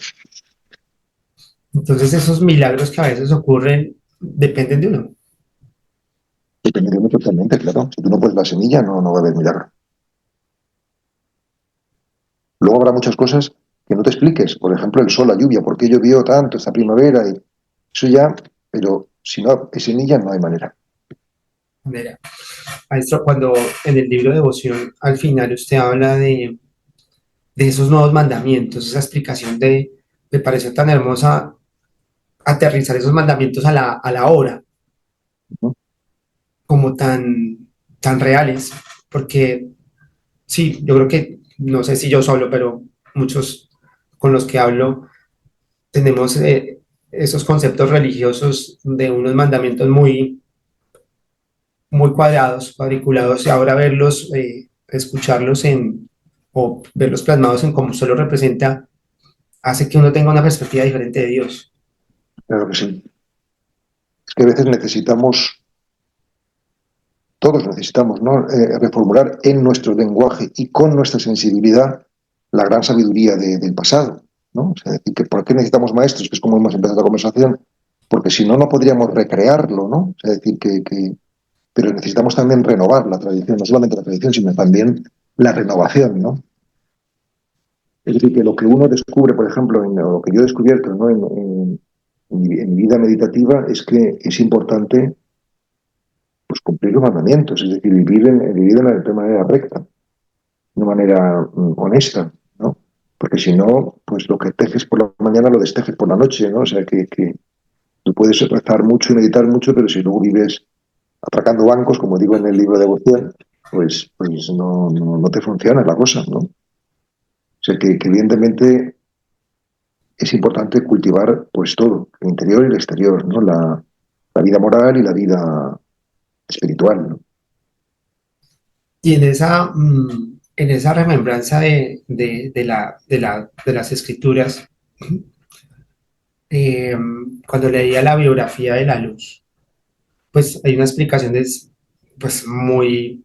Entonces esos milagros que a veces ocurren dependen de uno. Depende de mucho totalmente, claro. Si tú no pones la semilla, no, no va a haber milagro. Luego habrá muchas cosas que no te expliques. Por ejemplo, el sol, la lluvia, ¿por qué llovió tanto esta primavera? Y eso ya, pero si no hay semilla, no hay manera. Mira, maestro, cuando en el libro de devoción al final usted habla de esos nuevos mandamientos, esa explicación me pareció tan hermosa aterrizar esos mandamientos a la hora, ¿No? como tan reales, porque sí, yo creo que, no sé si yo solo, pero muchos con los que hablo tenemos esos conceptos religiosos de unos mandamientos muy cuadrados, cuadriculados, y ahora verlos, escucharlos o verlos plasmados en cómo solo representa, hace que uno tenga una perspectiva diferente de Dios. Claro que sí. Es que a veces necesitamos, todos necesitamos, ¿no? Reformular en nuestro lenguaje y con nuestra sensibilidad la gran sabiduría del pasado, ¿no? O sea, decir que ¿por qué necesitamos maestros? Que es como hemos empezado la conversación, porque si no, no podríamos recrearlo, ¿no? O sea, decir pero necesitamos también renovar la tradición, no solamente la tradición, sino también la renovación, ¿no? Es decir, que lo que uno descubre, por ejemplo, lo que yo he descubierto, ¿no? En mi vida meditativa es que es importante pues, cumplir los mandamientos, es decir, de manera recta, de una manera honesta, ¿no? Porque si no, pues lo que tejes por la mañana lo destejes por la noche, ¿no? O sea, que tú puedes rezar mucho y meditar mucho, pero si luego vives atracando bancos, como digo en el libro de devoción, pues no te funciona la cosa, ¿no? O sea, que evidentemente es importante cultivar pues todo, el interior y el exterior, ¿no? La vida moral y la vida espiritual, ¿no? Y en en esa remembranza de las escrituras, eh, cuando leía la biografía de la luz, pues hay una explicación pues muy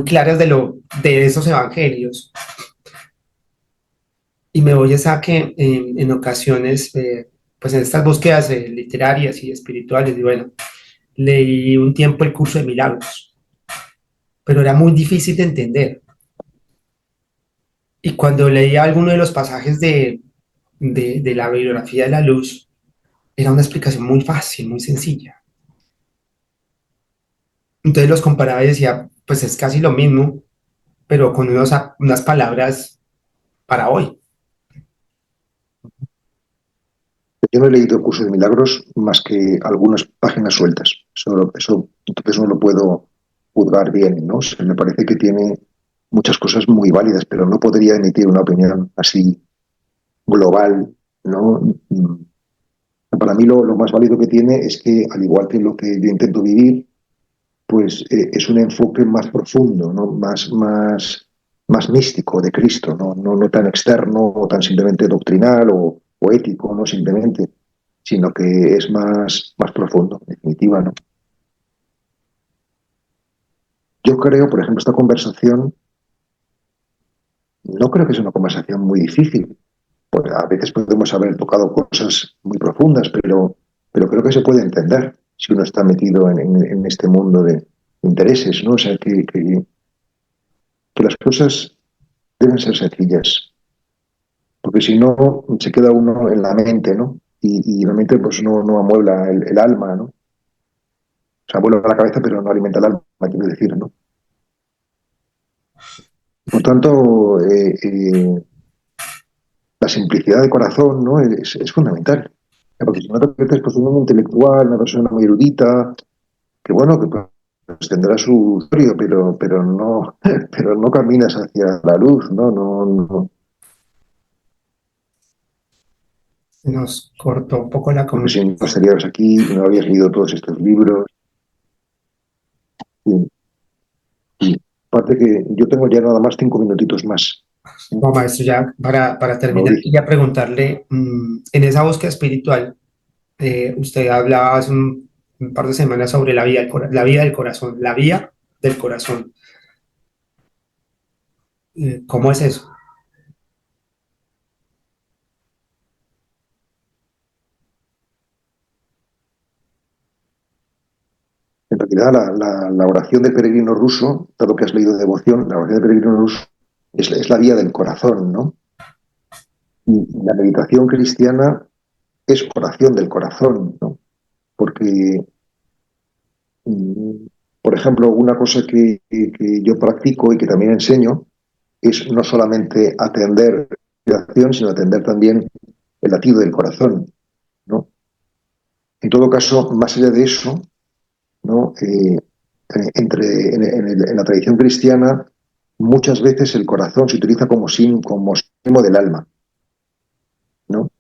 claras de esos evangelios. Y me voy a que en ocasiones, pues en estas búsquedas literarias y espirituales, y bueno, leí un tiempo el curso de milagros, pero era muy difícil de entender. Y cuando leía alguno de los pasajes de la bibliografía de la luz, era una explicación muy fácil, muy sencilla. Entonces los comparaba y decía, pues es casi lo mismo, pero con unas palabras para hoy. Yo no he leído el curso de milagros más que algunas páginas sueltas. Eso entonces no lo puedo juzgar bien, ¿no? O sea, me parece que tiene muchas cosas muy válidas, pero no podría emitir una opinión así global, ¿no? Para mí lo más válido que tiene es que, al igual que lo que yo intento vivir, pues es un enfoque más profundo, ¿no? Más místico de Cristo, no tan externo o tan simplemente doctrinal o ético, no simplemente, sino que es más profundo, en definitiva, ¿no? Yo creo, por ejemplo, esta conversación, no creo que sea una conversación muy difícil. Pues a veces podemos haber tocado cosas muy profundas, pero creo que se puede entender si uno está metido en este mundo de intereses, ¿no? O sea, que las cosas deben ser sencillas, porque si no se queda uno en la mente, ¿no? Y la mente pues no amuebla el alma, ¿no? O sea, amuebla la cabeza, pero no alimenta el alma, quiero decir, ¿no? Por tanto, la simplicidad de corazón, ¿no? Es fundamental. Porque si no te conviertes pues, en un intelectual, una persona muy erudita, que bueno, que pues, tendrá su historia, pero no, pero no caminas hacia la luz, ¿no? No, Nos cortó un poco la porque si no comunicación. estarías aquí y no habías leído todos estos libros. Y, y aparte que yo tengo ya nada más 5 minutitos más, ¿no? Bueno, maestro, ya para terminar, Mauricio. quería preguntarle, en esa búsqueda espiritual, usted hablaba hace un par de semanas sobre la vida del corazón, la vía del corazón. ¿Cómo es eso? En realidad, la oración del peregrino ruso, dado que has leído devoción, la oración del peregrino ruso es la vía del corazón, ¿no? Y la meditación cristiana es oración del corazón, ¿no? Porque, mm, por ejemplo, una cosa que yo practico y que también enseño es no solamente atender la oración, sino atender también el latido del corazón, ¿no? En todo caso, más allá de eso, ¿no? En la tradición cristiana, muchas veces el corazón se utiliza como sinónimo del alma, ¿no? O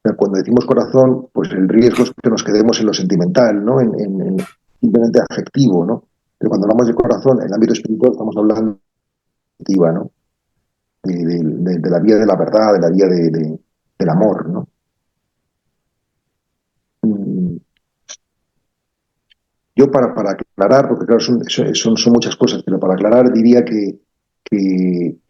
sea, cuando decimos corazón, pues el riesgo es que nos quedemos en lo sentimental, ¿no? En simplemente afectivo, ¿no? Pero cuando hablamos de corazón, en el ámbito espiritual, estamos hablando de afectiva, ¿no? De la vía de la verdad, de la vía del amor, ¿no? Mm, Yo para aclarar, porque claro, son muchas cosas, pero para aclarar diría que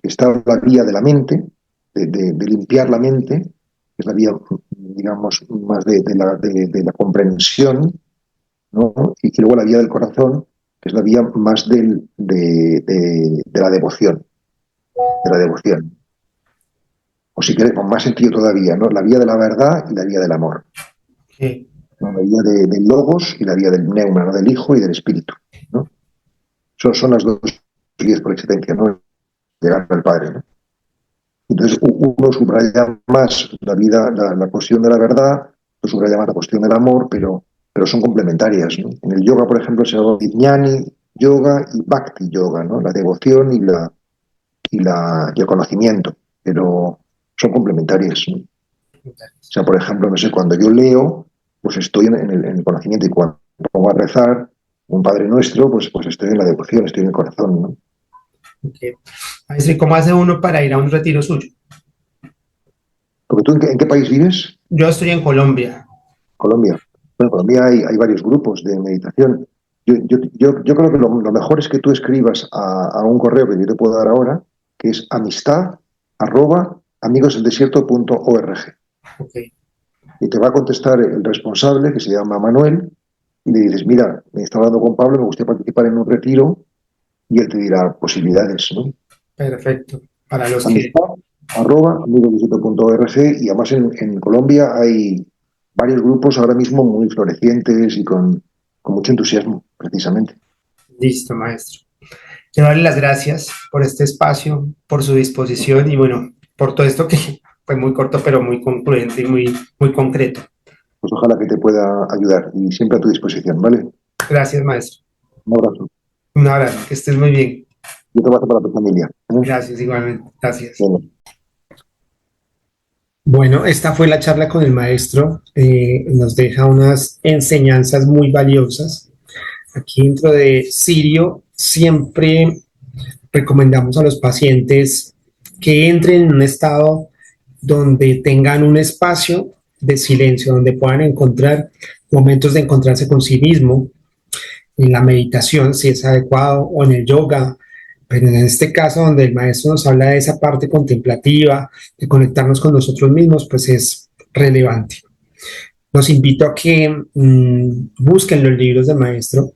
está la vía de la mente, de limpiar la mente, que es la vía, digamos, más de la comprensión, ¿no? Y luego la vía del corazón, que es la vía más de la devoción, de la devoción. O si quieres, con más sentido todavía, ¿no? La vía de la verdad y la vía del amor, ¿Qué? ¿no? La vía del logos y la vía del neuma, ¿no? Del hijo y del espíritu, ¿no? Son las dos vías por excelencia, ¿no? Llegar al Padre, ¿no? Entonces uno subraya más la vida, la cuestión de la verdad, otro subraya más la cuestión del amor, pero son complementarias, ¿no? En el yoga, por ejemplo, se llama Vijnani Yoga y Bhakti Yoga, ¿no? La devoción y el conocimiento, pero son complementarias, ¿no? O sea, por ejemplo, no sé, cuando yo leo, pues estoy en el conocimiento y cuando pongo a rezar un Padre Nuestro, pues estoy en la devoción, estoy en el corazón, ¿no? Okay. Maestro, ¿y cómo hace uno para ir a un retiro suyo? Porque tú, en qué país vives? Yo estoy en Colombia. Colombia. Bueno, en Colombia hay varios grupos de meditación. Yo creo que lo mejor es que tú escribas a un correo que yo te puedo dar ahora, que es amistad@amigosdeldesierto.org. Okay. Y te va a contestar el responsable, que se llama Manuel, y le dices, mira, me está hablando con Pablo, me gustaría participar en un retiro, y él te dirá posibilidades, ¿no? Perfecto. Para los que, Amistad@amigosdeldesierto.org, y además en Colombia hay varios grupos ahora mismo muy florecientes y con mucho entusiasmo, precisamente. listo, maestro. Quiero darle las gracias por este espacio, por su disposición y bueno, por todo esto que fue muy corto, pero muy concluyente y muy concreto. Pues ojalá que te pueda ayudar y siempre a tu disposición, ¿vale? Gracias, maestro. Un abrazo. Un abrazo, que estés muy bien. Yo trabajo para tu familia. ¿Eh? Gracias, igualmente. Gracias. Bueno. Bueno, esta fue la charla con el maestro. Nos deja unas enseñanzas muy valiosas. Aquí dentro de Sirio siempre recomendamos a los pacientes que entren en un estado donde tengan un espacio de silencio, donde puedan encontrar momentos de encontrarse con sí mismo, en la meditación, si es adecuado, o en el yoga, pero en este caso donde el maestro nos habla de esa parte contemplativa, de conectarnos con nosotros mismos, pues es relevante. Los invito a que busquen los libros del maestro,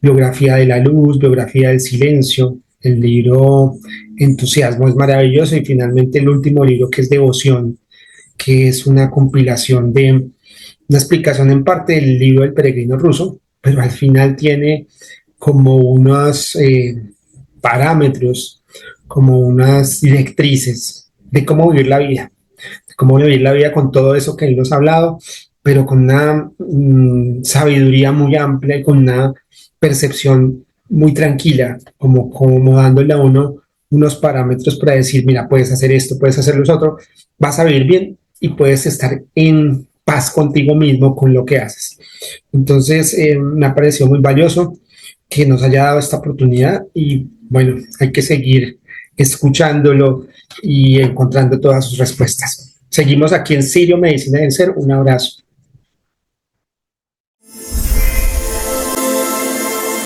Biografía de la Luz, Biografía del Silencio, el libro Entusiasmo es maravilloso y finalmente el último libro que es Devoción, que es una compilación de una explicación en parte del libro del peregrino ruso, pero al final tiene como unos parámetros, como unas directrices de cómo vivir la vida, de cómo vivir la vida con todo eso que él nos ha hablado, pero con una sabiduría muy amplia y con una percepción muy tranquila, como dándole a uno unos parámetros para decir, mira, puedes hacer esto, puedes hacer lo otro, vas a vivir bien y puedes estar en paz contigo mismo con lo que haces. Entonces, me ha parecido muy valioso que nos haya dado esta oportunidad y bueno, hay que seguir escuchándolo y encontrando todas sus respuestas. Seguimos aquí en Sirio Medicina del Ser. Un abrazo.